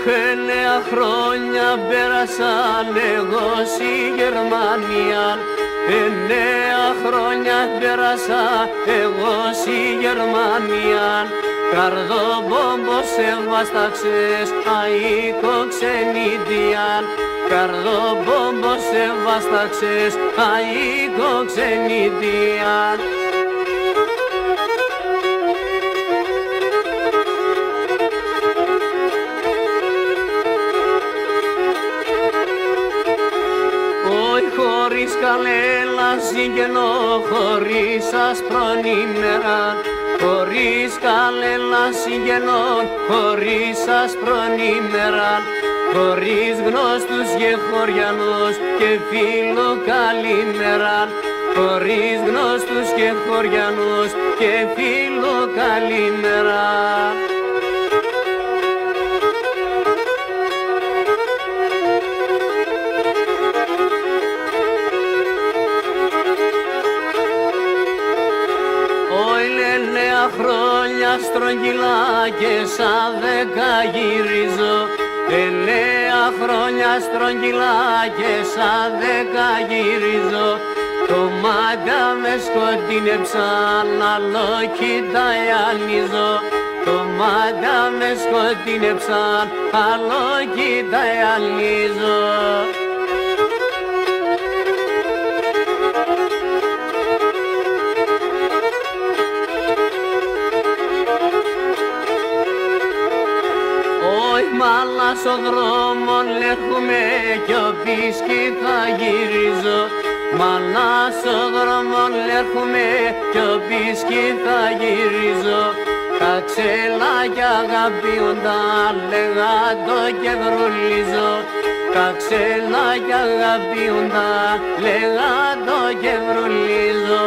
9 χρόνια πέρασαν εγώ στη Γερμανία. 9 χρόνια πέρασα εγώ στη Γερμανία. Καρδόμπομπο σε βάσταξες αίκο ξενιτία. Καρδόμπομπο σε βάσταξες αίκο ξενιτία. Χωρίς καλέλα συγγενώ, χωρίς άσπρον ημέρα. Χωρίς καλέλα συγγενώ, χωρίς άσπρον ημέρα. Χωρίς γνώστους και χωριανούς και φίλο καλημέρα. Χωρίς γνώστους και χωριανούς και φίλο καλημέρα. Χρόνια στρογγυλά και σαν 10 γυρίζω. 9 χρόνια στρογγυλά και σαν 10 γυρίζω. Το μάγκα με σκοτεινεψαν, άλλο κοιτάει αλίζω. Το μάγκα με σκοτεινεψαν, άλλο κοιτάει αλίζω. Μάλα στο δρόμο έχουμε κι ο πίσκι θα γυρίζω. Μάλα στο δρόμο έχουμε κι ο πίσκι θα γυρίζω. Τα ξελάκια αγαπιούντα λέγα το και βρουλίζω. Τα ξελάκια αγαπιούντα λέγα το και βρουλίζω.